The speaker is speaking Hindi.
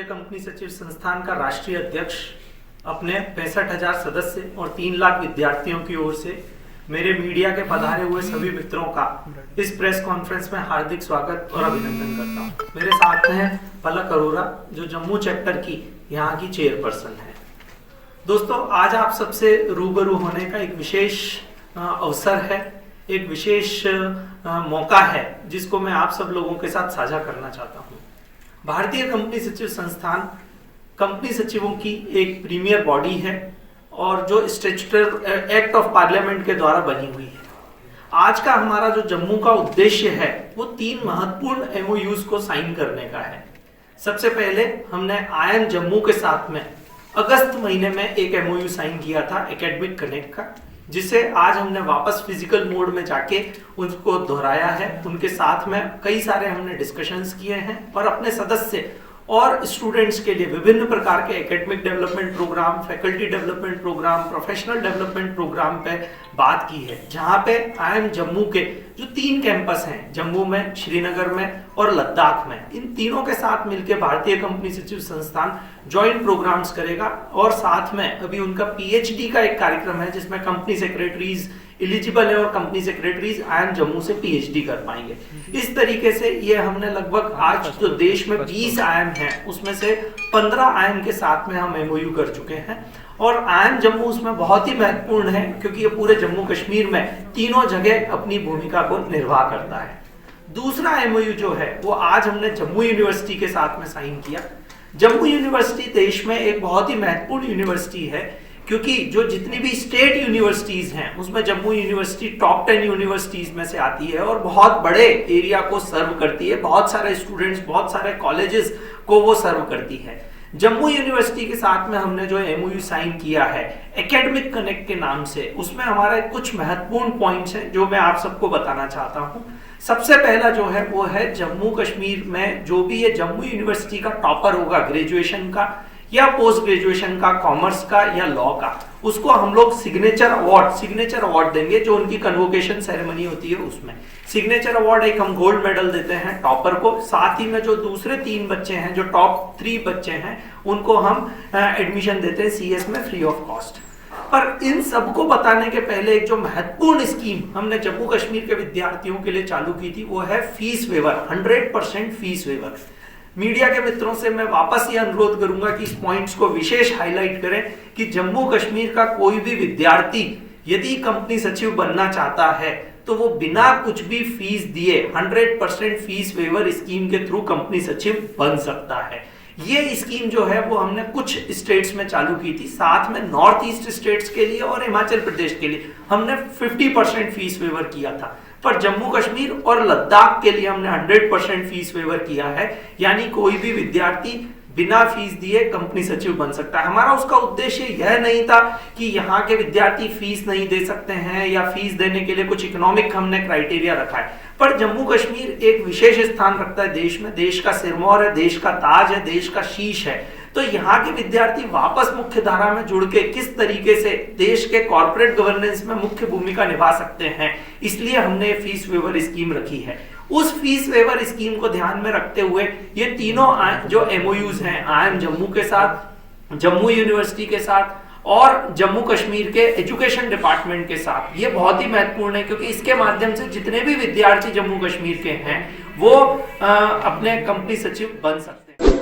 कंपनी सचिव संस्थान का राष्ट्रीय अध्यक्ष अपने 65,000 सदस्य और 3 लाख विद्यार्थियों की ओर से मेरे मीडिया के पधारे हुए सभी मित्रों का इस प्रेस कॉन्फ्रेंस में हार्दिक स्वागत और अभिनंदन करता हूँ। मेरे साथ हैं पलक अरोरा, जो जम्मू चैप्टर की यहाँ की चेयरपर्सन है। दोस्तों, आज आप सबसे रूबरू होने का एक विशेष अवसर है, एक विशेष मौका है, जिसको मैं आप सब लोगों के साथ साझा करना चाहता हूँ। भारतीय कंपनी सचिव संस्थान कंपनी सचिवों की एक प्रीमियर बॉडी है और जो स्टैट्यूटरी एक्ट ऑफ पार्लियामेंट के द्वारा बनी हुई है। आज का हमारा जो जम्मू का उद्देश्य है वो 3 महत्वपूर्ण एमओयूज को साइन करने का है। सबसे पहले हमने आईएम जम्मू के साथ में अगस्त महीने में एक एमओयू साइन किया था एकेडमिक कनेक्ट का, जिसे आज हमने वापस फिजिकल मोड में जाके उनको दोहराया है। उनके साथ में कई सारे हमने डिस्कशंस किए हैं और अपने सदस्य और स्टूडेंट्स के लिए विभिन्न प्रकार के academic development programme, faculty development programme, professional development programme पे बात की है, जहां पे आईएम जम्मू के जो 3 कैंपस हैं, जम्मू में, श्रीनगर में और लद्दाख में, इन तीनों के साथ मिलकर भारतीय कंपनी सचिव संस्थान ज्वाइंट प्रोग्राम्स करेगा। और साथ में अभी उनका पीएचडी का एक कार्यक्रम है, जिसमें कंपनी सेक्रेटरीज एलिजिबल है और कंपनी सेक्रेटरीज आईएम जम्मू से पीएचडी कर पाएंगे। इस तरीके से ये हमने लगभग आज जो देश में 20 आईएम हैं, उसमें से 15 आईएम के साथ में हम एमओयू कर चुके हैं। और आईएम जम्मू उसमें बहुत ही महत्वपूर्ण है, क्योंकि ये पूरे जम्मू कश्मीर में तीनों जगह अपनी भूमिका को निर्वाह करता है। दूसरा एमओयू जो है वो आज हमने जम्मू यूनिवर्सिटी के साथ में साइन किया। जम्मू यूनिवर्सिटी देश में एक बहुत ही महत्वपूर्ण यूनिवर्सिटी है, क्योंकि जो जितनी भी स्टेट यूनिवर्सिटीज हैं उसमें जम्मू यूनिवर्सिटी टॉप 10 यूनिवर्सिटीज में से आती है और बहुत बड़े एरिया को सर्व करती है, बहुत सारे स्टूडेंट्स, बहुत सारे कॉलेजेस को वो सर्व करती है। जम्मू यूनिवर्सिटी के साथ में हमने जो एमओयू साइन किया है एकेडमिक कनेक्ट के नाम से, उसमें हमारे कुछ महत्वपूर्ण पॉइंट्स हैं जो मैं आप सबको बताना चाहता हूँ। सबसे पहला जो है वो है जम्मू कश्मीर में जो भी ये जम्मू यूनिवर्सिटी का टॉपर होगा ग्रेजुएशन का या पोस्ट ग्रेजुएशन का, कॉमर्स का या लॉ का, उसको हम लोग सिग्नेचर अवार्ड देंगे, जो उनकी कन्वोकेशन सेरेमनी होती है उसमें। सिग्नेचर अवार्ड एक हम गोल्ड मेडल देते हैं टॉपर को, साथ ही में जो दूसरे 3 बच्चे हैं, जो टॉप 3 बच्चे हैं, उनको हम एडमिशन देते हैं सीएस में फ्री ऑफ कॉस्ट। पर इन सबको बताने के पहले एक जो महत्वपूर्ण स्कीम हमने जम्मू कश्मीर के विद्यार्थियों के लिए चालू की थी वो है fees waiver, 100% fees waiver. Media के मित्रों से मैं वापस ये अनुरोध करूंगा कि इस पॉइंट्स को विशेष हाईलाइट करें कि जम्मू कश्मीर का कोई भी विद्यार्थी यदि कंपनी सचिव बनना चाहता है तो वो बिना कुछ भी फीस दिए 100% फीस वेवर स्कीम के थ्रू कंपनी सचिव बन सकता है। ये स्कीम जो है वो हमने कुछ स्टेट्स में चालू की थी, साथ में नॉर्थ ईस्ट स्टेट्स के लिए और हिमाचल प्रदेश के लिए हमने 50% फीस वेवर किया था, पर जम्मू कश्मीर और लद्दाख के लिए हमने 100% फीस वेवर किया है। यानी कोई भी विद्यार्थी बिना फीस दिए कंपनी सचिव बन सकता है। हमारा उसका उद्देश्य यह नहीं था कि यहाँ के विद्यार्थी फीस नहीं दे सकते हैं या फीस देने के लिए कुछ इकोनॉमिक हमने क्राइटेरिया रखा है, पर जम्मू कश्मीर एक विशेष स्थान रखता है देश में, देश का सिरमौर है, देश का ताज है, देश का शीश है। तो यहाँ के विद्यार्थी वापस मुख्य धारा में जुड़ के किस तरीके से देश के कॉर्पोरेट गवर्नेंस में मुख्य भूमिका निभा सकते हैं, इसलिए हमने फीस वेवर स्कीम रखी है। उस फीस वेवर स्कीम को ध्यान में रखते हुए ये तीनों जो एमओयूज हैं आईएम जम्मू के साथ, जम्मू यूनिवर्सिटी के साथ और जम्मू कश्मीर के एजुकेशन डिपार्टमेंट के साथ, ये बहुत ही महत्वपूर्ण है, क्योंकि इसके माध्यम से जितने भी विद्यार्थी जम्मू कश्मीर के हैं वो अपने कंपनी सचिव बन सकते हैं।